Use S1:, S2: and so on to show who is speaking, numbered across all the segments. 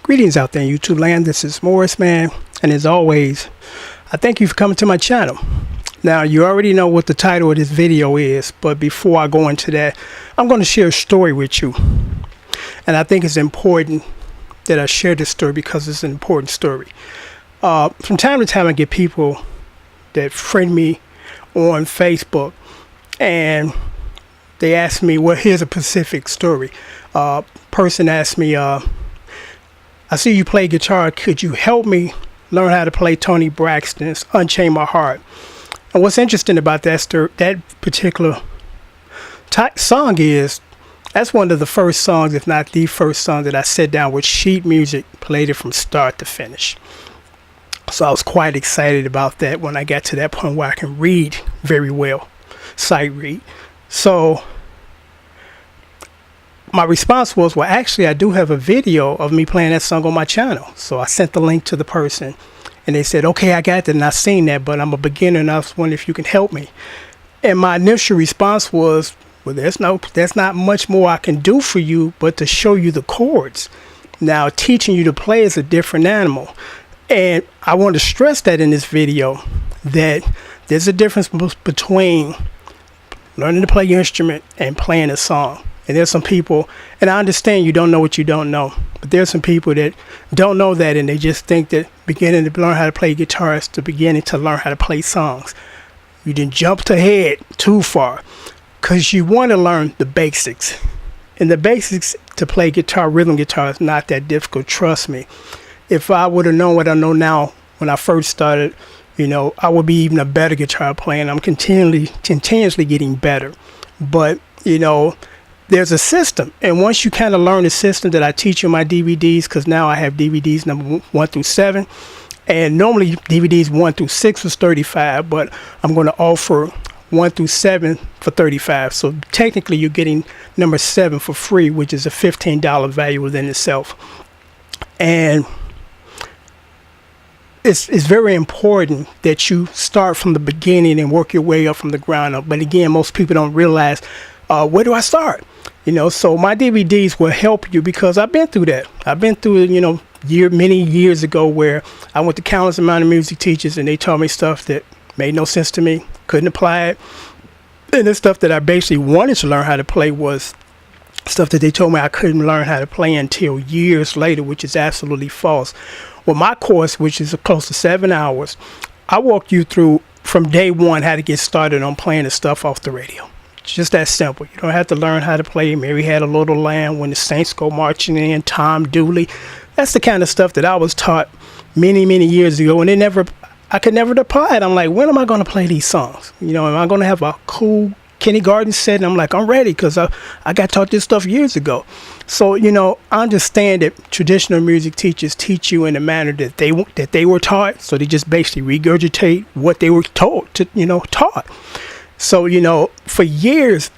S1: Greetings out there in YouTube land. This is Morris, man. And as always, I thank you for coming to my channel. Now, you already know what the title of this video is, but before I go into that, I'm going to share a story with you. And I think it's important that I share this story because it's an important story. From time to time, I get people that friend me on Facebook, and they ask me, well, here's a specific story. Person asked me, I see you play guitar. Could you help me learn how to play Toni Braxton's Unchain My Heart? And what's interesting about that particular song is that's one of the first songs, if not the first song, that I sat down with sheet music, played it from start to finish. So I was quite excited about that when I got to that point where I can read very well, sight read. So my response was, well, actually, I do have a video of me playing that song on my channel. So I sent the link to the person, and they said, okay, I got that, and I've seen that, but I'm a beginner, and I was wondering if you can help me. And my initial response was, well, there's not much more I can do for you but to show you the chords. Now, teaching you to play is a different animal. And I want to stress that in this video, that there's a difference between learning to play your instrument and playing a song. And there's some people, and I understand you don't know what you don't know, but there's some people that don't know that, and they just think that beginning to learn how to play guitar is to beginning to learn how to play songs. You didn't jump ahead too far, because you want to learn the basics. And the basics to play guitar, rhythm guitar, is not that difficult, trust me. If I would have known what I know now when I first started, I would be even a better guitar player, and I'm continuously getting better. But, there's a system, and once you kind of learn the system that I teach in my DVDs, because now I have DVDs number 1 through 7, and normally DVDs 1 through 6 was $35, but I'm going to offer 1 through 7 for $35. So technically you're getting number 7 for free, which is a $15 value within itself. And it's very important that you start from the beginning and work your way up from the ground up. But again, most people don't realize, where do I start? So my DVDs will help you, because I've been through that. I've been through it, many years ago, where I went to countless amount of music teachers, and they taught me stuff that made no sense to me, couldn't apply it. And the stuff that I basically wanted to learn how to play was stuff that they told me I couldn't learn how to play until years later, which is absolutely false. Well, my course, which is close to 7 hours, I walk you through from day one how to get started on playing the stuff off the radio. It's just that simple. You don't have to learn how to play Mary Had a Little Lamb, When the Saints Go Marching In, Tom Dooley. That's the kind of stuff that I was taught many years ago, and I could never apply it. I'm like, when am I going to play these songs? Am I going to have a cool kindergarten set? And I'm like, I'm ready, because I got taught this stuff years ago. So, I understand that traditional music teachers teach you in a manner that they were taught. So they just basically regurgitate what they were taught. So, for years,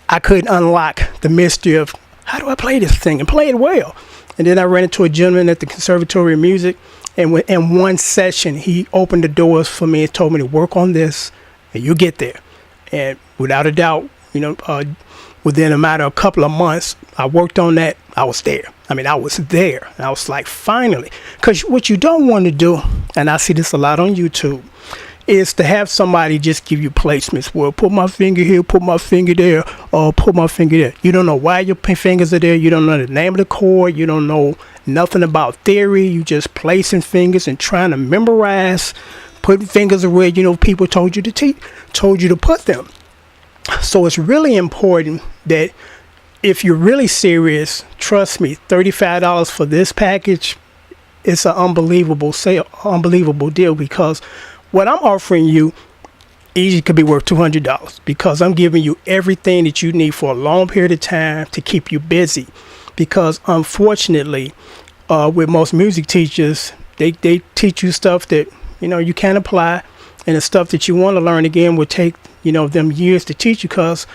S1: I couldn't unlock the mystery of how do I play this thing and play it well. And then I ran into a gentleman at the Conservatory of Music, and in one session, he opened the doors for me and told me to work on this, and you'll get there. And without a doubt, within a matter of a couple of months, I worked on that. I was there. I was there. And I was like, finally. Because what you don't want to do, and I see this a lot on YouTube, is to have somebody just give you placements. Well, put my finger here, put my finger there, or put my finger there. You don't know why your fingers are there. You don't know the name of the chord. You don't know nothing about theory. You just placing fingers and trying to memorize, putting fingers where people told you to put them. So it's really important that if you're really serious, trust me, $35 for this package, it's an unbelievable deal, because what I'm offering you easily could be worth $200, because I'm giving you everything that you need for a long period of time to keep you busy. Because unfortunately, with most music teachers, they teach you stuff that you can't apply, and the stuff that you want to learn again will take them years to teach you. Because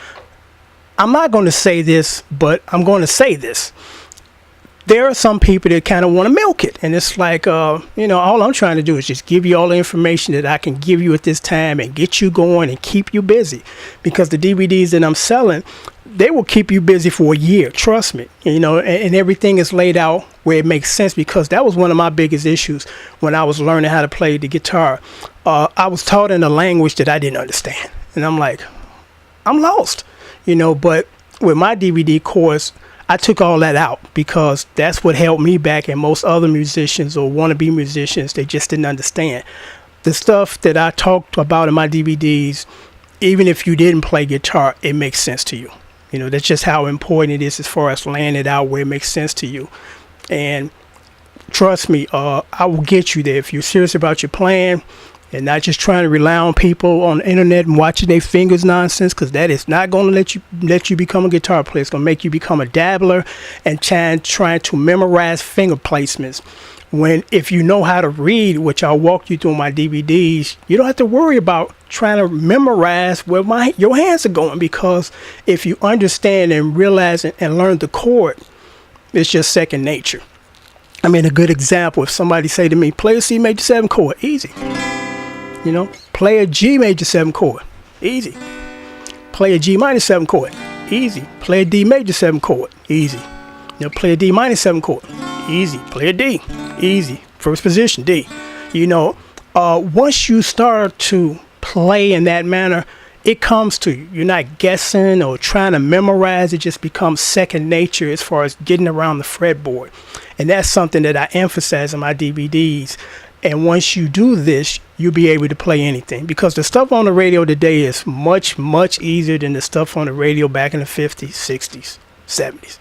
S1: I'm not going to say this, but I'm going to say this. There are some people that kind of want to milk it, and it's like, all I'm trying to do is just give you all the information that I can give you at this time and get you going and keep you busy. Because the DVDs that I'm selling they will keep you busy for a year. Trust me, and everything is laid out where it makes sense, because that was one of my biggest issues when I was learning how to play the guitar. I was taught in a language that I didn't understand, and I'm like, I'm lost, but with my DVD course, I took all that out, because that's what held me back, and most other musicians or wannabe musicians, they just didn't understand. The stuff that I talked about in my DVDs, even if you didn't play guitar, it makes sense to you. That's just how important it is as far as laying it out where it makes sense to you. And trust me, I will get you there if you're serious about your plan and not just trying to rely on people on the internet and watching their fingers nonsense, because that is not going to let you become a guitar player. It's going to make you become a dabbler and trying to memorize finger placements. When if you know how to read, which I'll walk you through my DVDs, you don't have to worry about trying to memorize where your hands are going, because if you understand and realize and learn the chord, it's just second nature. I mean, a good example, if somebody say to me, play a C major 7 chord, easy. Play a G major 7 chord, easy. Play a G minor 7 chord, easy. Play a D major 7 chord, easy. Play a D minor 7 chord, easy. Play a D, easy. First position, D. Once you start to play in that manner, it comes to you. You're not guessing or trying to memorize. It just becomes second nature as far as getting around the fretboard. And that's something that I emphasize in my DVDs. And once you do this, you'll be able to play anything, because the stuff on the radio today is much, much easier than the stuff on the radio back in the 50s, 60s, 70s.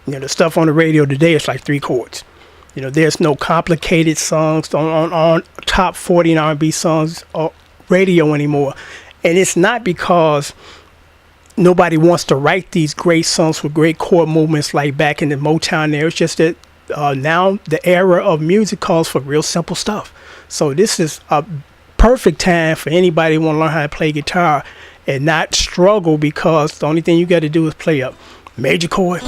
S1: The stuff on the radio today is like 3 chords. There's no complicated songs on top 40 and R&B songs or radio anymore. And it's not because nobody wants to write these great songs with great chord movements like back in the Motown era. It's just that now the era of music calls for real simple stuff. So this is a perfect time for anybody who want to learn how to play guitar and not struggle, because the only thing you got to do is play a major chord,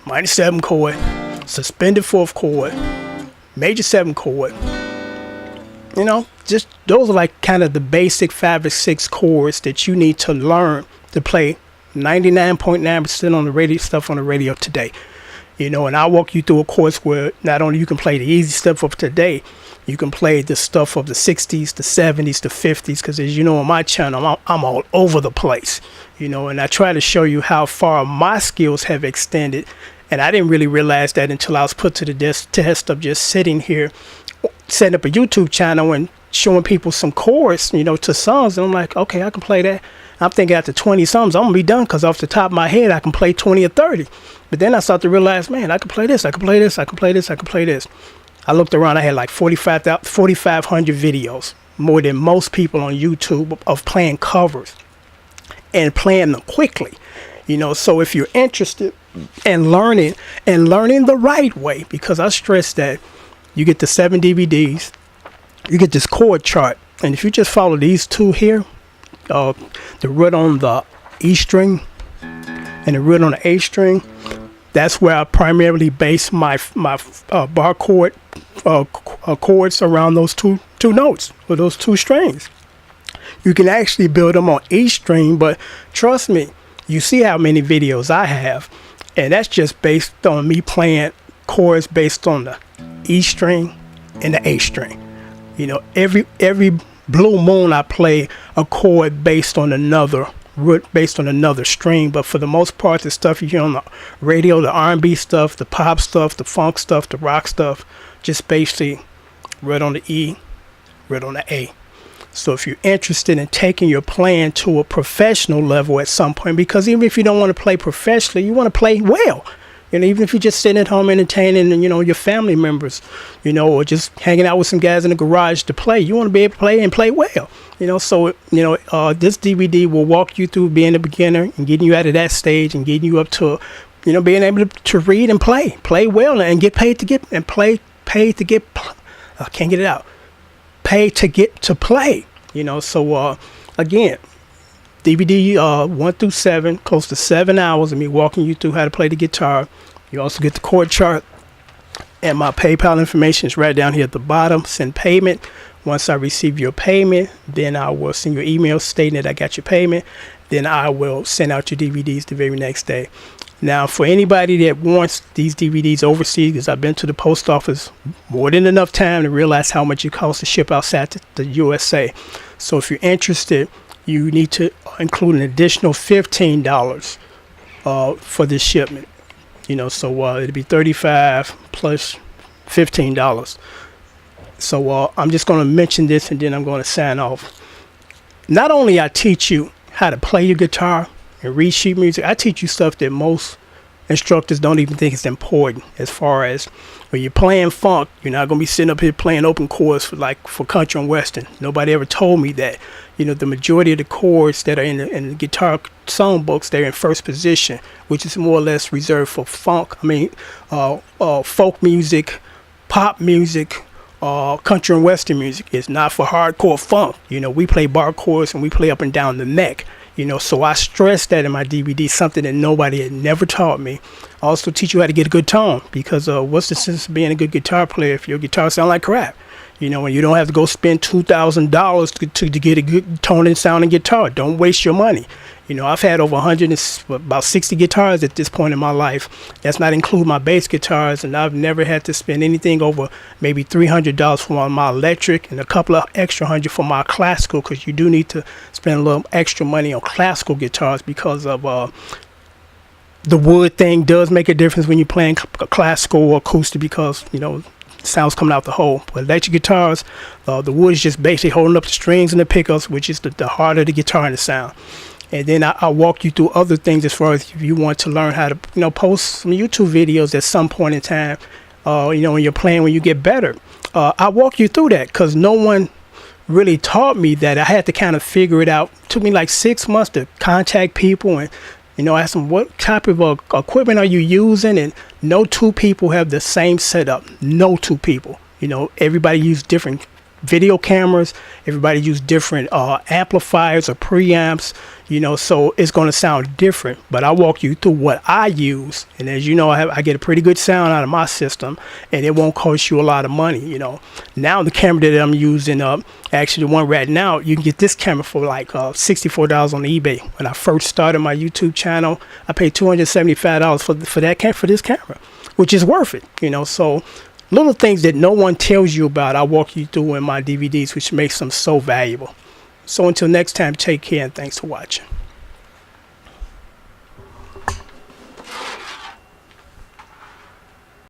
S1: minor 7 chord, suspended 4th chord, major 7 chord. Just those are like kind of the basic 5 or 6 chords that you need to learn to play 99.9% on the radio stuff on the radio today. And I'll walk you through a course where not only you can play the easy stuff of today, you can play the stuff of the 60s, the 70s, the 50s, because as you know on my channel, I'm all over the place, and I try to show you how far my skills have extended. And I didn't really realize that until I was put to the test of just sitting here, setting up a YouTube channel and showing people some chords, to songs. And I'm like, okay, I can play that. I'm thinking after 20 songs, I'm going to be done, because off the top of my head, I can play 20 or 30. But then I started to realize, man, I can play this, I can play this, I can play this, I can play this. I looked around, I had like 4,500 videos, more than most people on YouTube, of playing covers and playing them quickly. So if you're interested in learning the right way, because I stress that you get the 7 DVDs, you get this chord chart, and if you just follow these 2 here, the root on the E string and the root on the A string, that's where I primarily base my bar chord chords around those two notes or those 2 strings. You can actually build them on each string, but trust me, you see how many videos I have, and that's just based on me playing chords based on the E string and the A string. Every blue moon I play a chord based on another root, based on another string. But for the most part, the stuff you hear on the radio, the R&B stuff, the pop stuff, the funk stuff, the rock stuff, just basically root on the E, root on the A. So if you're interested in taking your playing to a professional level at some point, because even if you don't want to play professionally, you want to play well. Even if you're just sitting at home entertaining, your family members, or just hanging out with some guys in the garage to play, you want to be able to play and play well. So this DVD will walk you through being a beginner and getting you out of that stage and getting you up to, being able to read and play well and get paid to get and play, paid to get. I can't get it out. Pay to get to play. So again, DVD 1 through 7, close to 7 hours of me walking you through how to play the guitar. You also get the chord chart, and my PayPal information is right down here at the bottom. Send payment. Once I receive your payment, then I will send you an email stating that I got your payment, then I will send out your DVDs the very next day. Now, for anybody that wants these DVDs overseas, because I've been to the post office more than enough time to realize how much it costs to ship outside the USA. So if you're interested, you need to include an additional $15 for this shipment. So it'll be $35 plus $15. So I'm just going to mention this, and then I'm going to sign off. Not only I teach you how to play your guitar and read sheet music, I teach you stuff that most instructors don't even think is important. As far as when you're playing funk, you're not going to be sitting up here playing open chords for country and western. Nobody ever told me that. The majority of the chords that are in the guitar song books, they're in first position, which is more or less reserved for funk. Folk music, pop music, country and western music. It's not for hardcore funk. We play bar chords and we play up and down the neck. So I stress that in my DVD, something that nobody had never taught me. I also teach you how to get a good tone, because what's the sense of being a good guitar player if your guitar sounds like crap? And you don't have to go spend $2,000 to get a good tone and sounding guitar. Don't waste your money. I've had over about 60 guitars at this point in my life. That's not including my bass guitars, and I've never had to spend anything over maybe $300 for my electric and a couple of extra $100 for my classical, because you do need to spend a little extra money on classical guitars because of the wood thing does make a difference when you're playing classical or acoustic, because sounds coming out the hole. But electric guitars, the wood is just basically holding up the strings and the pickups, which is the heart of the guitar and the sound. And then I'll walk you through other things as far as if you want to learn how to, post some YouTube videos at some point in time, when you're playing, when you get better. I'll walk you through that, because no one really taught me that. I had to kind of figure it out. It took me like 6 months to contact people and, ask them, what type of equipment are you using? And no two people have the same setup. No two people. Everybody use different video cameras. Everybody use different amplifiers or preamps. So it's going to sound different. But I walk you through what I use, and as you know, I get a pretty good sound out of my system, and it won't cost you a lot of money. Now the camera that I'm using, actually the one right now, you can get this camera for like $64 on eBay. When I first started my YouTube channel, I paid $275 for this camera, which is worth it. So little things that no one tells you about, I walk you through in my DVDs, which makes them so valuable. So until next time, take care and thanks for watching.